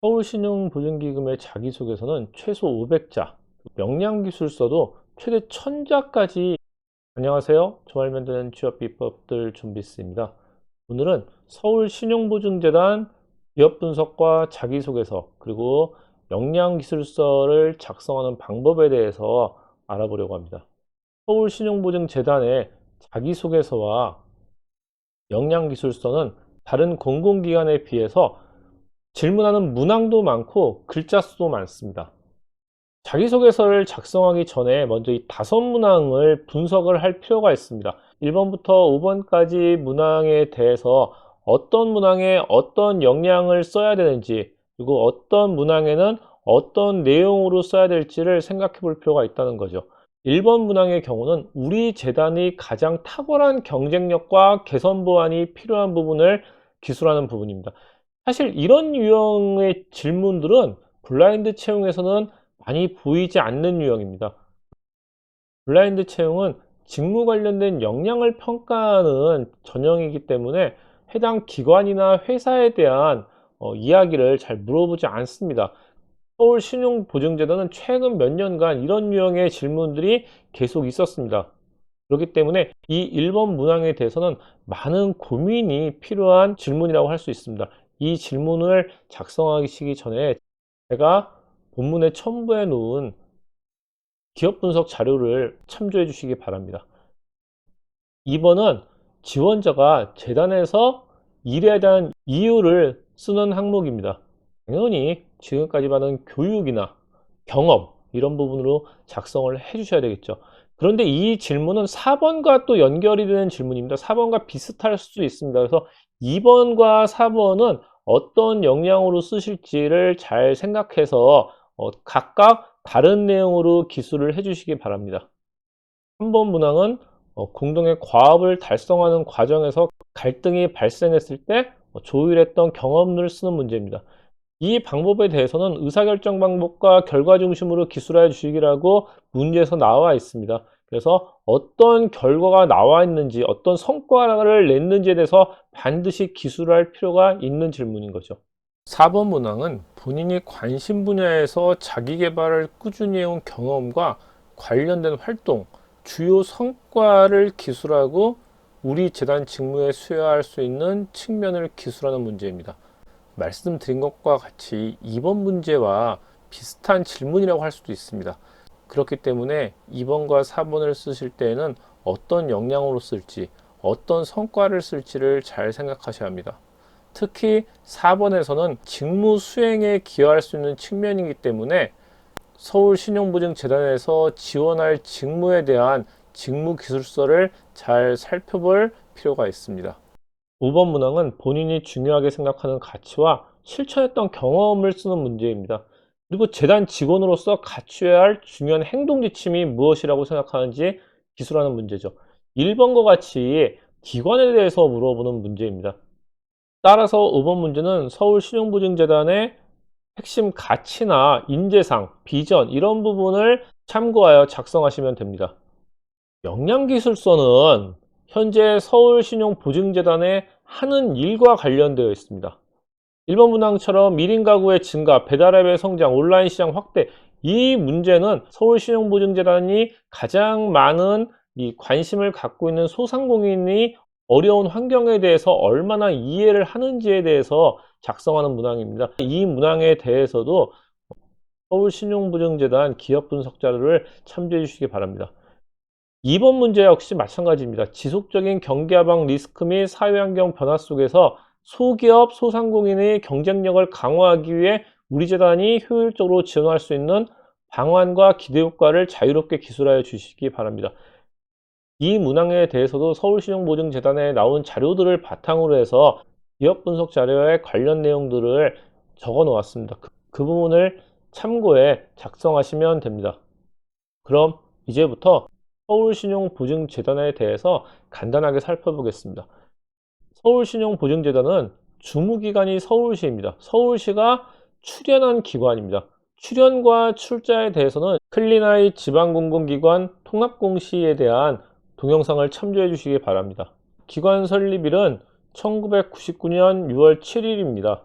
서울신용보증기금의 자기소개서는 최소 500자, 명량기술서도 최대 1000자까지. 안녕하세요. 저 알면 되는 취업 비법들 준비스입니다. 오늘은 서울신용보증재단 기업분석과 자기소개서 그리고 명량기술서를 작성하는 방법에 대해서 알아보려고 합니다. 서울신용보증재단의 자기소개서와 명량기술서는 다른 공공기관에 비해서 질문하는 문항도 많고 글자 수도 많습니다. 자기소개서를 작성하기 전에 먼저 이 5문항을 분석을 할 필요가 있습니다. 1번부터 5번까지 문항에 대해서 어떤 문항에 어떤 역량을 써야 되는지, 그리고 어떤 문항에는 어떤 내용으로 써야 될지를 생각해 볼 필요가 있다는 거죠. 1번 문항의 경우는 우리 재단이 가장 탁월한 경쟁력과 개선 보완이 필요한 부분을 기술하는 부분입니다. 사실 이런 유형의 질문들은 블라인드 채용에서는 많이 보이지 않는 유형입니다. 블라인드 채용은 직무 관련된 역량을 평가하는 전형이기 때문에 해당 기관이나 회사에 대한 이야기를 잘 물어보지 않습니다. 서울신용보증재단은 최근 몇 년간 이런 유형의 질문들이 계속 있었습니다. 그렇기 때문에 이 1번 문항에 대해서는 많은 고민이 필요한 질문이라고 할 수 있습니다. 이 질문을 작성하시기 전에 제가 본문에 첨부해 놓은 기업 분석 자료를 참조해 주시기 바랍니다. 2번은 지원자가 재단에서 일에 대한 이유를 쓰는 항목입니다. 당연히 지금까지 받은 교육이나 경험 이런 부분으로 작성을 해 주셔야 되겠죠. 그런데 이 질문은 4번과 또 연결이 되는 질문입니다. 4번과 비슷할 수도 있습니다. 그래서 2번과 4번은 어떤 역량으로 쓰실지를 잘 생각해서 각각 다른 내용으로 기술을 해 주시기 바랍니다. 3번 문항은 공동의 과업을 달성하는 과정에서 갈등이 발생했을 때 조율했던 경험을 쓰는 문제입니다. 이 방법에 대해서는 의사결정 방법과 결과 중심으로 기술하여 주시기라고 문제에서 나와 있습니다. 그래서 어떤 결과가 나와 있는지, 어떤 성과를 냈는지에 대해서 반드시 기술할 필요가 있는 질문인 거죠. 4번 문항은 본인이 관심 분야에서 자기 개발을 꾸준히 해온 경험과 관련된 활동, 주요 성과를 기술하고 우리 재단 직무에 수여할 수 있는 측면을 기술하는 문제입니다. 말씀드린 것과 같이 2번 문제와 비슷한 질문이라고 할 수도 있습니다. 그렇기 때문에 2번과 4번을 쓰실 때에는 어떤 역량으로 쓸지, 어떤 성과를 쓸지를 잘 생각하셔야 합니다. 특히 4번에서는 직무 수행에 기여할 수 있는 측면이기 때문에 서울신용보증재단에서 지원할 직무에 대한 직무기술서를 잘 살펴볼 필요가 있습니다. 5번 문항은 본인이 중요하게 생각하는 가치와 실천했던 경험을 쓰는 문제입니다. 그리고 재단 직원으로서 갖춰야 할 중요한 행동 지침이 무엇이라고 생각하는지 기술하는 문제죠. 1번과 같이 기관에 대해서 물어보는 문제입니다. 따라서 5번 문제는 서울신용보증재단의 핵심 가치나 인재상, 비전 이런 부분을 참고하여 작성하시면 됩니다. 역량기술서는 현재 서울신용보증재단의 하는 일과 관련되어 있습니다. 1번 문항처럼 1인 가구의 증가, 배달앱의 성장, 온라인 시장 확대, 이 문제는 서울신용보증재단이 가장 많은 이 관심을 갖고 있는 소상공인이 어려운 환경에 대해서 얼마나 이해를 하는지에 대해서 작성하는 문항입니다. 이 문항에 대해서도 서울신용보증재단 기업분석 자료를 참조해 주시기 바랍니다. 2번 문제 역시 마찬가지입니다. 지속적인 경기 하방 리스크 및 사회환경 변화 속에서 소기업, 소상공인의 경쟁력을 강화하기 위해 우리 재단이 효율적으로 지원할 수 있는 방안과 기대 효과를 자유롭게 기술하여 주시기 바랍니다. 이 문항에 대해서도 서울신용보증재단에 나온 자료들을 바탕으로 해서 기업 분석 자료에 관련 내용들을 적어 놓았습니다. 그 부분을 참고해 작성하시면 됩니다. 그럼 이제부터 서울신용보증재단에 대해서 간단하게 살펴보겠습니다. 서울신용보증재단은 주무기관이 서울시입니다. 서울시가 출연한 기관입니다. 출연과 출자에 대해서는 클린아이 지방공공기관 통합공시에 대한 동영상을 참조해 주시기 바랍니다. 기관 설립일은 1999년 6월 7일입니다.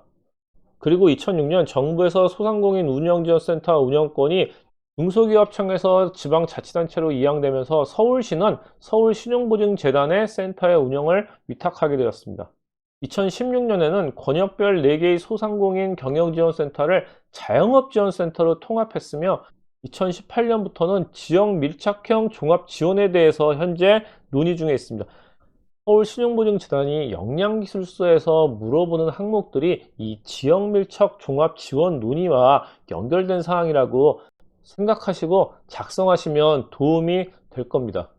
그리고 2006년 정부에서 소상공인 운영지원센터 운영권이 중소기업청에서 지방자치단체로 이양되면서 서울시는 서울신용보증재단의 센터의 운영을 위탁하게 되었습니다. 2016년에는 권역별 4개의 소상공인 경영지원센터를 자영업지원센터로 통합했으며 2018년부터는 지역 밀착형 종합지원에 대해서 현재 논의 중에 있습니다. 서울신용보증재단이 역량기술서에서 물어보는 항목들이 이 지역 밀착 종합 지원 논의와 연결된 사항이라고 생각하시고 작성하시면 도움이 될 겁니다.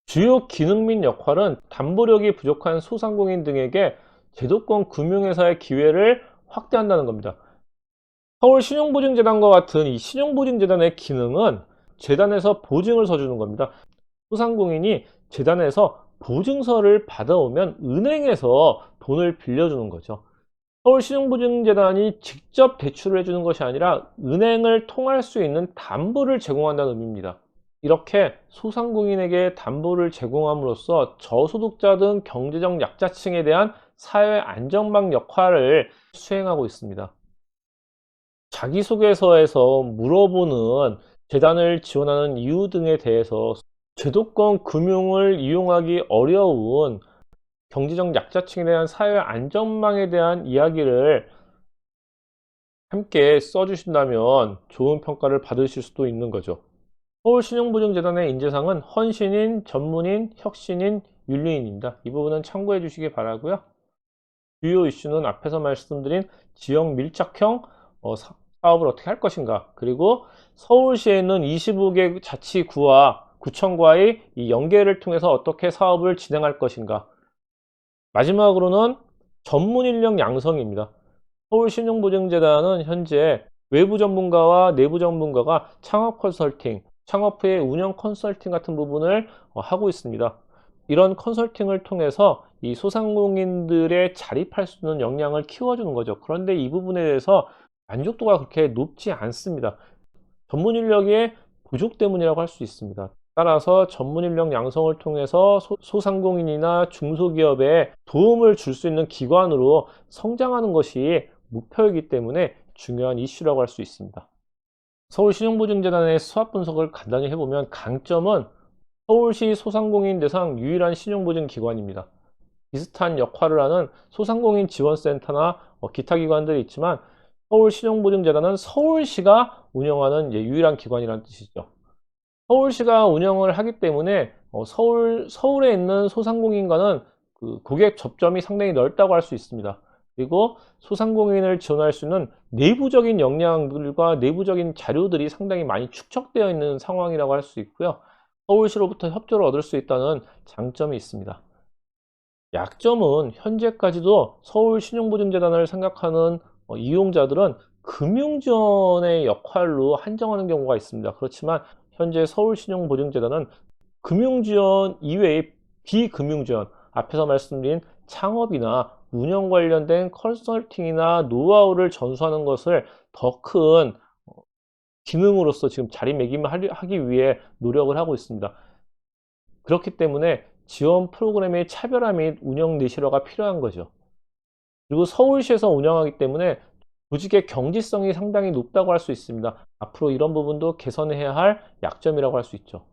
주요 기능 및 역할은 담보력이 부족한 소상공인 등에게 제도권 금융회사의 기회를 확대한다는 겁니다. 서울신용보증재단과 같은 이 신용보증재단의 기능은 재단에서 보증을 서주는 겁니다. 소상공인이 재단에서 보증서를 받아오면 은행에서 돈을 빌려주는 거죠. 서울신용보증재단이 직접 대출을 해주는 것이 아니라 은행을 통할 수 있는 담보를 제공한다는 의미입니다. 이렇게 소상공인에게 담보를 제공함으로써 저소득자 등 경제적 약자층에 대한 사회 안전망 역할을 수행하고 있습니다. 자기소개서에서 물어보는 재단을 지원하는 이유 등에 대해서 제도권 금융을 이용하기 어려운 경제적 약자층에 대한 사회 안전망에 대한 이야기를 함께 써주신다면 좋은 평가를 받으실 수도 있는 거죠. 서울신용보증재단의 인재상은 헌신인, 전문인, 혁신인, 윤리인입니다. 이 부분은 참고해 주시기 바라고요. 주요 이슈는 앞에서 말씀드린 지역 밀착형 사업을 어떻게 할 것인가, 그리고 서울시에 있는 25개 자치구와 구청과의 이 연계를 통해서 어떻게 사업을 진행할 것인가, 마지막으로는 전문 인력 양성입니다. 서울신용보증재단은 현재 외부 전문가와 내부 전문가가 창업 컨설팅, 창업 후의 운영 컨설팅 같은 부분을 하고 있습니다. 이런 컨설팅을 통해서 이 소상공인들의 자립할 수 있는 역량을 키워주는 거죠. 그런데 이 부분에 대해서 만족도가 그렇게 높지 않습니다. 전문 인력의 부족 때문이라고 할 수 있습니다. 따라서 전문 인력 양성을 통해서 소상공인이나 중소기업에 도움을 줄 수 있는 기관으로 성장하는 것이 목표이기 때문에 중요한 이슈라고 할 수 있습니다. 서울신용보증재단의 수합 분석을 간단히 해보면, 강점은 서울시 소상공인 대상 유일한 신용보증기관입니다. 비슷한 역할을 하는 소상공인 지원센터나 기타 기관들이 있지만, 서울신용보증재단은 서울시가 운영하는 유일한 기관이라는 뜻이죠. 서울시가 운영을 하기 때문에 서울에 있는 소상공인과는 그 고객 접점이 상당히 넓다고 할 수 있습니다. 그리고 소상공인을 지원할 수 있는 내부적인 역량들과 내부적인 자료들이 상당히 많이 축적되어 있는 상황이라고 할 수 있고요. 서울시로부터 협조를 얻을 수 있다는 장점이 있습니다. 약점은 현재까지도 서울신용보증재단을 생각하는 이용자들은 금융지원의 역할로 한정하는 경우가 있습니다. 그렇지만 현재 서울신용보증재단은 금융지원 이외의 비금융지원, 앞에서 말씀드린 창업이나 운영 관련된 컨설팅이나 노하우를 전수하는 것을 더 큰 기능으로서 지금 자리매김을 하기 위해 노력을 하고 있습니다. 그렇기 때문에 지원 프로그램의 차별화 및 운영 내실화가 필요한 거죠. 그리고 서울시에서 운영하기 때문에 조직의 경지성이 상당히 높다고 할 수 있습니다. 앞으로 이런 부분도 개선해야 할 약점이라고 할 수 있죠.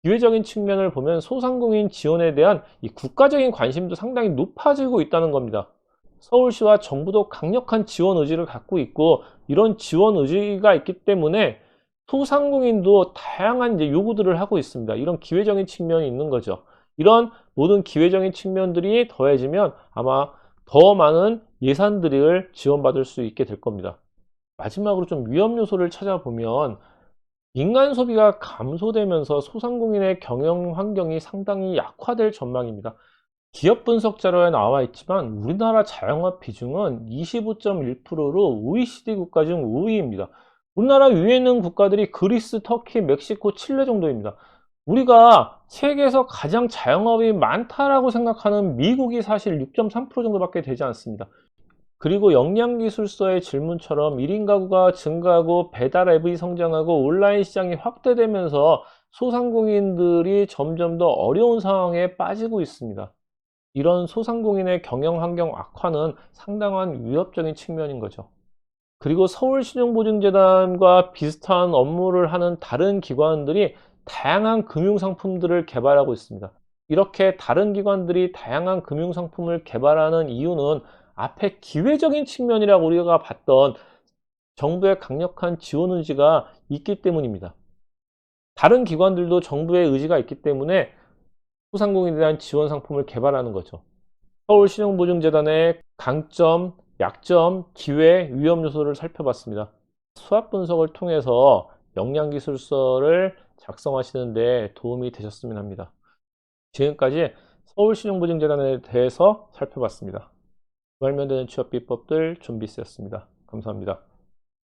기회적인 측면을 보면 소상공인 지원에 대한 이 국가적인 관심도 상당히 높아지고 있다는 겁니다. 서울시와 정부도 강력한 지원 의지를 갖고 있고, 이런 지원 의지가 있기 때문에 소상공인도 다양한 요구들을 하고 있습니다. 이런 기회적인 측면이 있는 거죠. 이런 모든 기회적인 측면들이 더해지면 아마 더 많은 예산들을 지원받을 수 있게 될 겁니다. 마지막으로 좀 위험 요소를 찾아보면, 민간 소비가 감소되면서 소상공인의 경영 환경이 상당히 약화될 전망입니다. 기업 분석 자료에 나와 있지만 우리나라 자영업 비중은 25.1%로 OECD 국가 중 5위입니다. 우리나라 위에 있는 국가들이 그리스, 터키, 멕시코, 칠레 정도입니다. 우리가 세계에서 가장 자영업이 많다라고 생각하는 미국이 사실 6.3% 정도밖에 되지 않습니다. 그리고 역량기술서의 질문처럼 1인 가구가 증가하고 배달 앱이 성장하고 온라인 시장이 확대되면서 소상공인들이 점점 더 어려운 상황에 빠지고 있습니다. 이런 소상공인의 경영 환경 악화는 상당한 위협적인 측면인 거죠. 그리고 서울신용보증재단과 비슷한 업무를 하는 다른 기관들이 다양한 금융상품들을 개발하고 있습니다. 이렇게 다른 기관들이 다양한 금융상품을 개발하는 이유는 앞에 기회적인 측면이라고 우리가 봤던 정부의 강력한 지원 의지가 있기 때문입니다. 다른 기관들도 정부의 의지가 있기 때문에 소상공인에 대한 지원 상품을 개발하는 거죠. 서울신용보증재단의 강점, 약점, 기회, 위험 요소를 살펴봤습니다. 수합 분석을 통해서 역량기술서를 작성하시는 데 도움이 되셨으면 합니다. 지금까지 서울신용보증재단에 대해서 살펴봤습니다. 말면 되는 취업 비법들 준비했습니다. 감사합니다.